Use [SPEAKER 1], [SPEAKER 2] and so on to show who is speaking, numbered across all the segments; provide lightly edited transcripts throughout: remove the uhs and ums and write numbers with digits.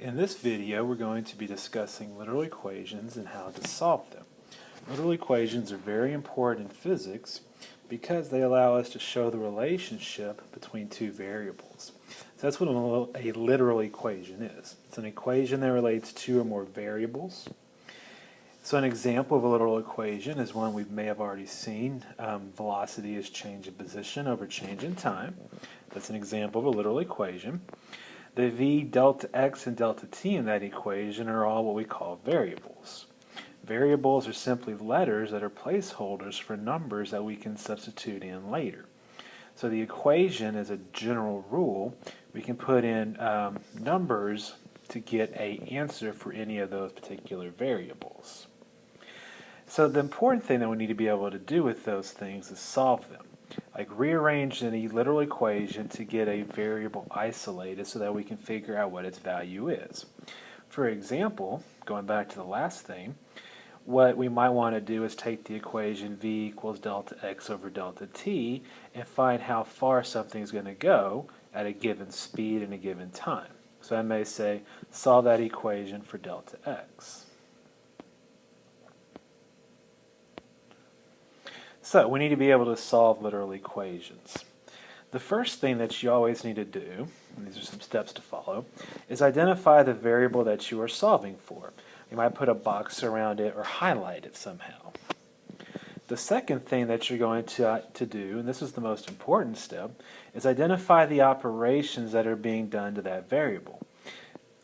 [SPEAKER 1] In this video, we're going to be discussing literal equations and how to solve them. Literal equations are very important in physics because they allow us to show the relationship between two variables. So that's what a literal equation is. It's an equation that relates two or more variables. So an example of a literal equation is one we may have already seen. Velocity is change in position over change in time. That's an example of a literal equation. The v, delta x, and delta t in that equation are all what we call variables. Variables are simply letters that are placeholders for numbers that we can substitute in later. So the equation, as a general rule, we can put in numbers to get an answer for any of those particular variables. So the important thing that we need to be able to do with those things is solve them. Like rearrange any literal equation to get a variable isolated so that we can figure out what its value is. For example, going back to the last thing, what we might want to do is take the equation v equals delta x over delta t and find how far something is going to go at a given speed and a given time. So I may say, solve that equation for delta x. So we need to be able to solve literal equations. The first thing that you always need to do, and these are some steps to follow, is identify the variable that you are solving for. You might put a box around it or highlight it somehow. The second thing that you're going to do, and this is the most important step, is identify the operations that are being done to that variable.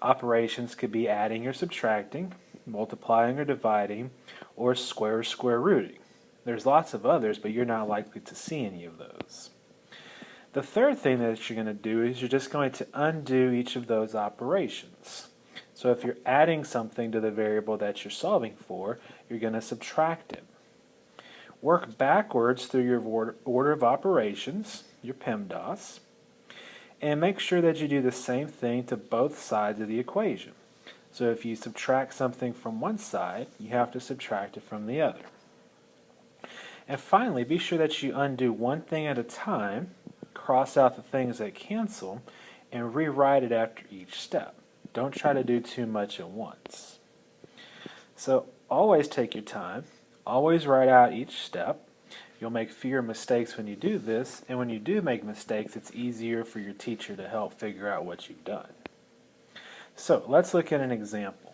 [SPEAKER 1] Operations could be adding or subtracting, multiplying or dividing, or square rooting. There's lots of others, but you're not likely to see any of those. The third thing that you're going to do is you're just going to undo each of those operations. So if you're adding something to the variable that you're solving for, you're going to subtract it. Work backwards through your order of operations, your PEMDAS, and make sure that you do the same thing to both sides of the equation. So if you subtract something from one side, you have to subtract it from the other. And finally, be sure that you undo one thing at a time, cross out the things that cancel, and rewrite it after each step. Don't try to do too much at once. So always take your time, always write out each step. You'll make fewer mistakes when you do this, and when you do make mistakes, it's easier for your teacher to help figure out what you've done. So let's look at an example.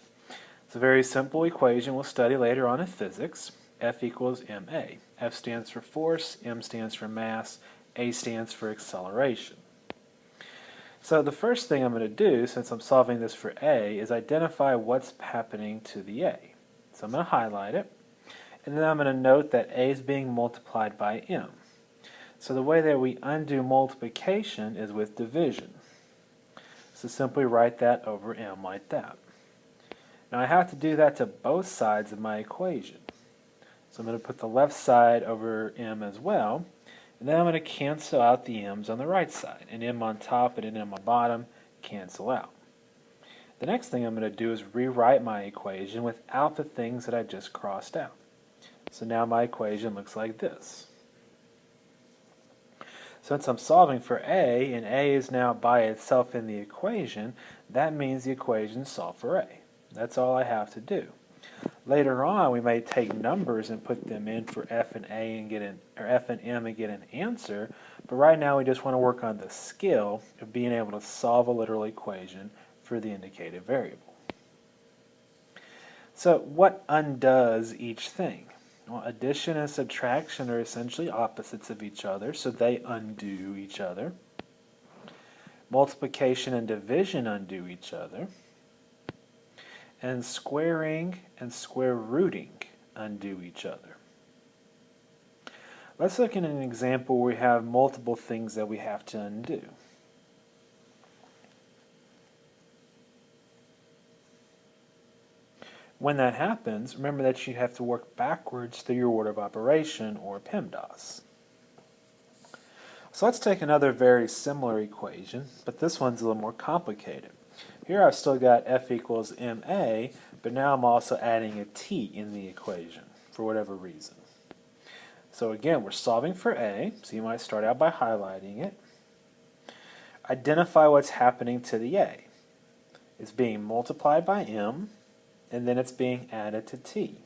[SPEAKER 1] It's a very simple equation we'll study later on in physics. F equals ma. F stands for force, m stands for mass, a stands for acceleration. So the first thing I'm going to do, since I'm solving this for a, is identify what's happening to the a. So I'm going to highlight it, and then I'm going to note that a is being multiplied by m. So the way that we undo multiplication is with division. So simply write that over m like that. Now I have to do that to both sides of my equation. So I'm going to put the left side over m as well, and then I'm going to cancel out the m's on the right side. An m on top and an m on bottom cancel out. The next thing I'm going to do is rewrite my equation without the things that I just crossed out. So now my equation looks like this. Since I'm solving for a, and a is now by itself in the equation, that means the equation is solved for a. That's all I have to do. Later on, we may take numbers and put them in for f and a and f and m and get an answer. But right now, we just want to work on the skill of being able to solve a literal equation for the indicated variable. So, what undoes each thing? Well, addition and subtraction are essentially opposites of each other, so they undo each other. Multiplication and division undo each other. And squaring and square rooting undo each other. Let's look at an example where we have multiple things that we have to undo. When that happens, remember that you have to work backwards through your order of operation, or PEMDAS. So let's take another very similar equation, but this one's a little more complicated. Here I've still got f equals ma, but now I'm also adding a t in the equation for whatever reason. So again, we're solving for a, so you might start out by highlighting it. Identify what's happening to the a. It's being multiplied by m, and then it's being added to t.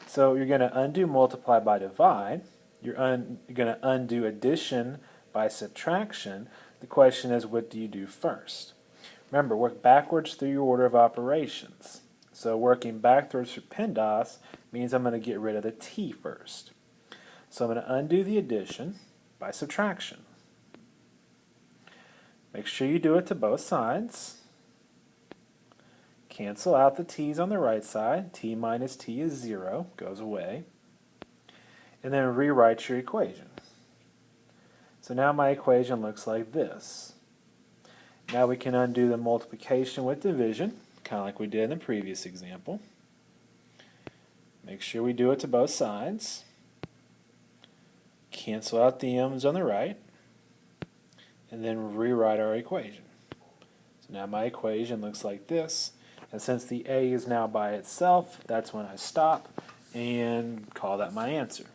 [SPEAKER 1] So you're going to undo multiply by divide. You're going to undo addition by subtraction. The question is, what do you do first? Remember, work backwards through your order of operations. So working backwards through PEMDAS means I'm going to get rid of the t first. So I'm going to undo the addition by subtraction. Make sure you do it to both sides. Cancel out the t's on the right side. T minus t is 0, goes away. And then rewrite your equation. So now my equation looks like this. Now we can undo the multiplication with division, kind of like we did in the previous example. Make sure we do it to both sides. Cancel out the m's on the right, and then rewrite our equation. So now my equation looks like this, and since the a is now by itself, that's when I stop and call that my answer.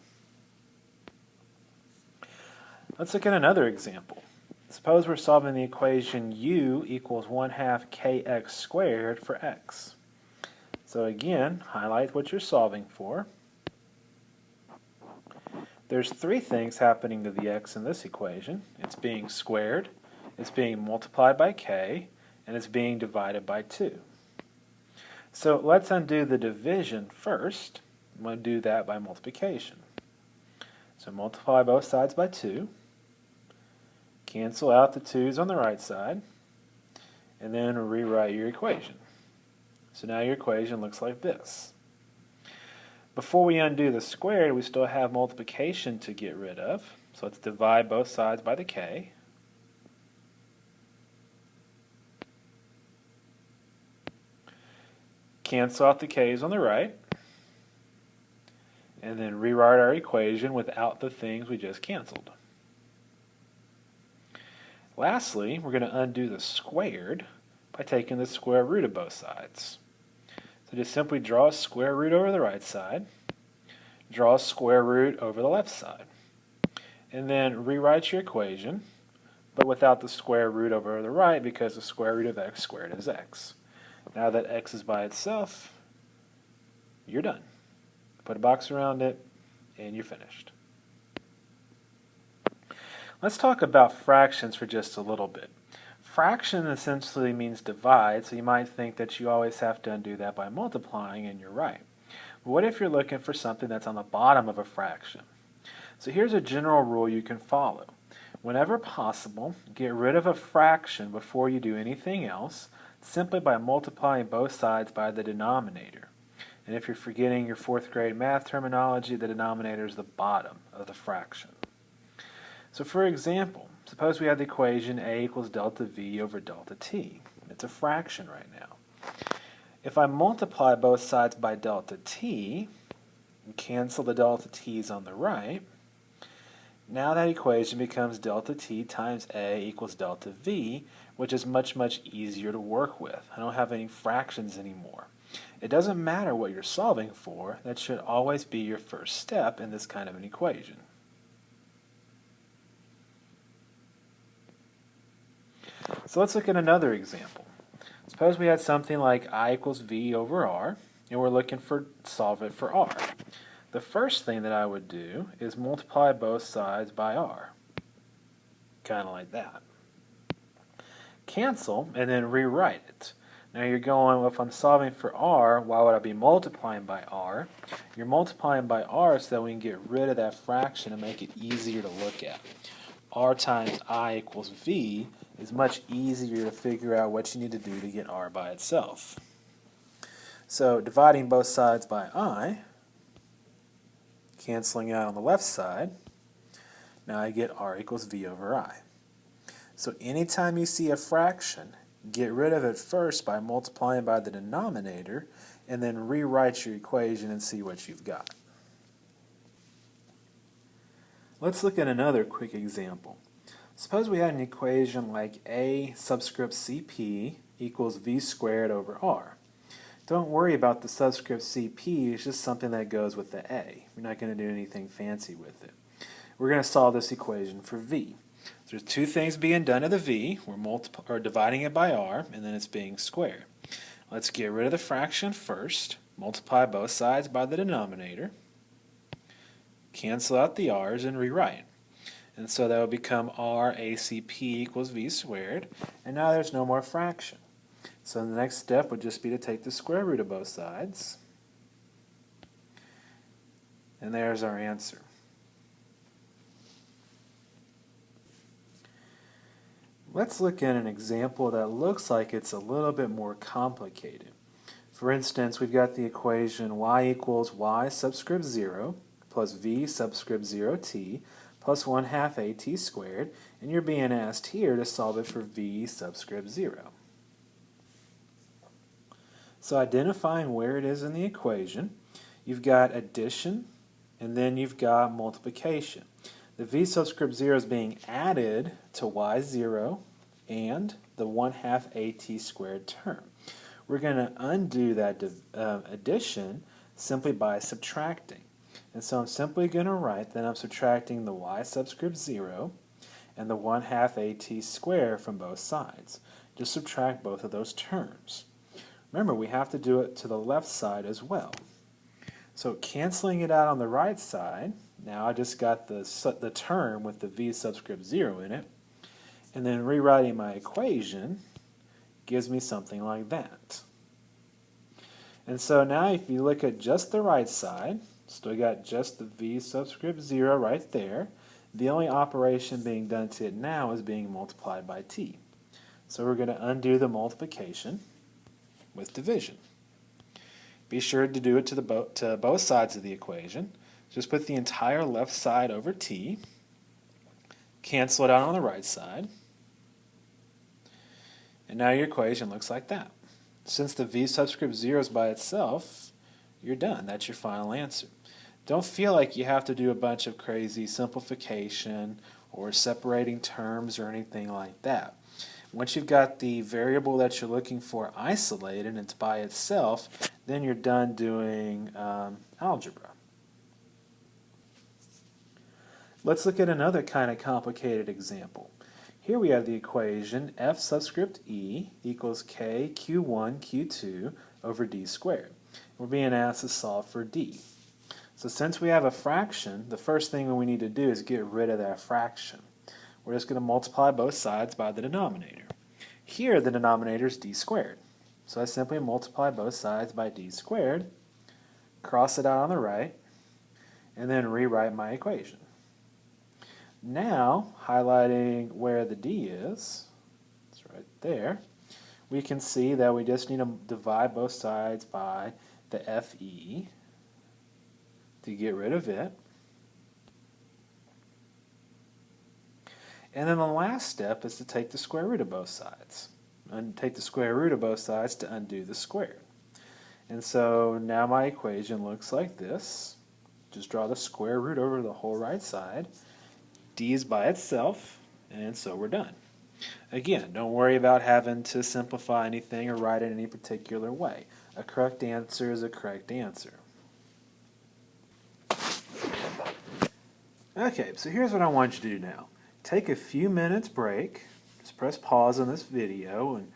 [SPEAKER 1] Let's look at another example. Suppose we're solving the equation u equals 1/2 kx squared for x. So again, highlight what you're solving for. There's three things happening to the x in this equation. It's being squared, it's being multiplied by k, and it's being divided by 2. So let's undo the division first. I'm going to do that by multiplication. So multiply both sides by 2. Cancel out the 2's on the right side, and then rewrite your equation. So now your equation looks like this. Before we undo the squared, we still have multiplication to get rid of. So let's divide both sides by the k. Cancel out the k's on the right, and then rewrite our equation without the things we just canceled. Lastly, we're going to undo the squared by taking the square root of both sides. So just simply draw a square root over the right side, draw a square root over the left side, and then rewrite your equation, but without the square root over the right because the square root of x squared is x. Now that x is by itself, you're done. Put a box around it, and you're finished. Let's talk about fractions for just a little bit. Fraction essentially means divide, so you might think that you always have to undo that by multiplying, and you're right. But what if you're looking for something that's on the bottom of a fraction? So here's a general rule you can follow. Whenever possible, get rid of a fraction before you do anything else, simply by multiplying both sides by the denominator. And if you're forgetting your 4th grade math terminology, the denominator is the bottom of the fraction. So for example, suppose we have the equation a equals delta v over delta t. It's a fraction right now. If I multiply both sides by delta t, and cancel the delta t's on the right, now that equation becomes delta t times a equals delta v, which is much, much easier to work with. I don't have any fractions anymore. It doesn't matter what you're solving for, that should always be your first step in this kind of an equation. So let's look at another example. Suppose we had something like I equals v over r, and we're looking for solve it for r. The first thing that I would do is multiply both sides by r, kind of like that. Cancel, and then rewrite it. Now you're going, well, if I'm solving for r, why would I be multiplying by r? You're multiplying by r so that we can get rid of that fraction and make it easier to look at. R times I equals v is much easier to figure out what you need to do to get r by itself. So dividing both sides by I, canceling out on the left side, now I get r equals v over I. So anytime you see a fraction, get rid of it first by multiplying by the denominator, and then rewrite your equation and see what you've got. Let's look at another quick example. Suppose we had an equation like a subscript cp equals v squared over r. Don't worry about the subscript cp, it's just something that goes with the a. We're not going to do anything fancy with it. We're going to solve this equation for v. So there's two things being done to the v. We're dividing it by r, and then it's being squared. Let's get rid of the fraction first. Multiply both sides by the denominator. Cancel out the r's and rewrite. And so that will become RACP equals V squared. And now there's no more fraction. So the next step would just be to take the square root of both sides. And there's our answer. Let's look at an example that looks like it's a little bit more complicated. For instance, we've got the equation y equals y subscript 0 plus v subscript 0t plus 1/2 at squared, and you're being asked here to solve it for v subscript 0. So identifying where it is in the equation, you've got addition and then you've got multiplication. The v subscript 0 is being added to y0 and the 1/2 at squared term. We're going to undo that addition simply by subtracting. And so I'm simply going to write that I'm subtracting the y subscript 0 and the 1/2 at squared from both sides. Just subtract both of those terms. Remember, we have to do it to the left side as well. So canceling it out on the right side, now I just got the term with the v subscript 0 in it, and then rewriting my equation gives me something like that. And so now if you look at just the right side, still got just the v subscript 0 right there. The only operation being done to it now is being multiplied by t. So we're going to undo the multiplication with division. Be sure to do it to both sides of the equation. Just put the entire left side over t, cancel it out on the right side, and now your equation looks like that. Since the v subscript 0 is by itself, you're done. That's your final answer. Don't feel like you have to do a bunch of crazy simplification or separating terms or anything like that. Once you've got the variable that you're looking for isolated and it's by itself, then you're done doing algebra. Let's look at another kind of complicated example. Here we have the equation f subscript e equals k q1 q2 over d squared. We're being asked to solve for d. So since we have a fraction, the first thing we need to do is get rid of that fraction. We're just going to multiply both sides by the denominator. Here the denominator is d squared. So I simply multiply both sides by d squared, cross it out on the right, and then rewrite my equation. Now, highlighting where the d is, it's right there, we can see that we just need to divide both sides by the fe to get rid of it. And then the last step is to take the square root of both sides. And take the square root of both sides to undo the squared. And so now my equation looks like this. Just draw the square root over the whole right side. D is by itself, and so we're done. Again, don't worry about having to simplify anything or write it any particular way. A correct answer is a correct answer. Okay, so here's what I want you to do now. Take a few minutes break, just press pause on this video and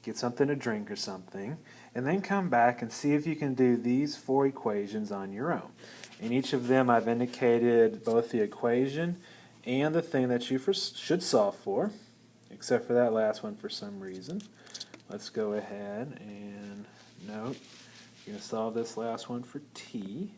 [SPEAKER 1] get something to drink or something, and then come back and see if you can do these 4 equations on your own. In each of them I've indicated both the equation and the thing that you should solve for, except for that last one for some reason. Let's go ahead and note, you're going to solve this last one for t.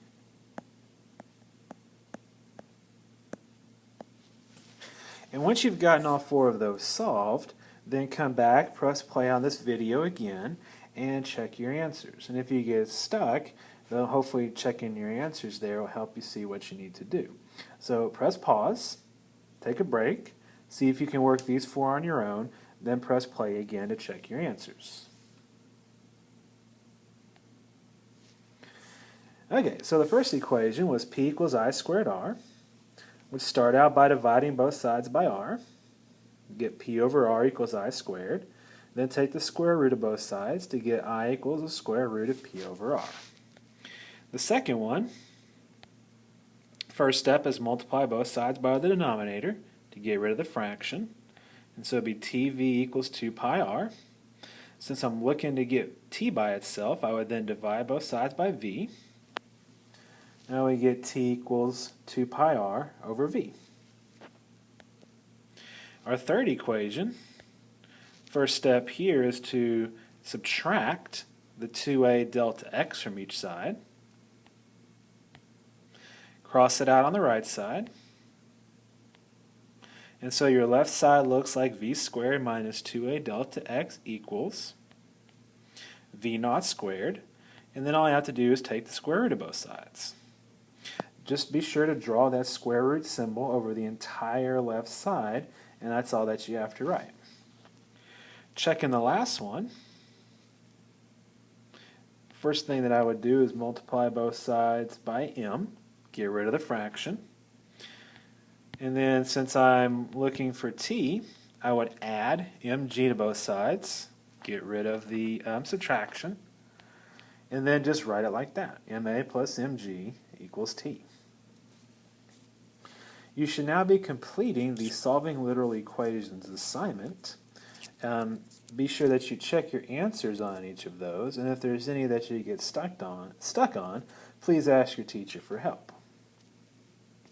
[SPEAKER 1] And once you've gotten all 4 of those solved, then come back, press play on this video again, and check your answers. And if you get stuck, then hopefully checking your answers there will help you see what you need to do. So press pause, take a break, see if you can work these 4 on your own, then press play again to check your answers. Okay, so the first equation was p equals I squared r. We'd start out by dividing both sides by r. Get p over r equals I squared. Then take the square root of both sides to get I equals the square root of p over r. The second one, first step is multiply both sides by the denominator to get rid of the fraction. And so it would be tv equals 2 pi r. Since I'm looking to get t by itself, I would then divide both sides by v. Now we get t equals 2 pi r over v. Our third equation, first step here is to subtract the 2a delta x from each side. Cross it out on the right side. And so your left side looks like v squared minus 2a delta x equals v naught squared. And then all I have to do is take the square root of both sides. Just be sure to draw that square root symbol over the entire left side, and that's all that you have to write. Checking the last one, first thing that I would do is multiply both sides by m, get rid of the fraction. And then since I'm looking for t, I would add mg to both sides, get rid of the subtraction, and then just write it like that. ma plus mg equals t. You should now be completing the Solving Literal Equations assignment. Be sure that you check your answers on each of those, and if there's any that you get stuck on, please ask your teacher for help.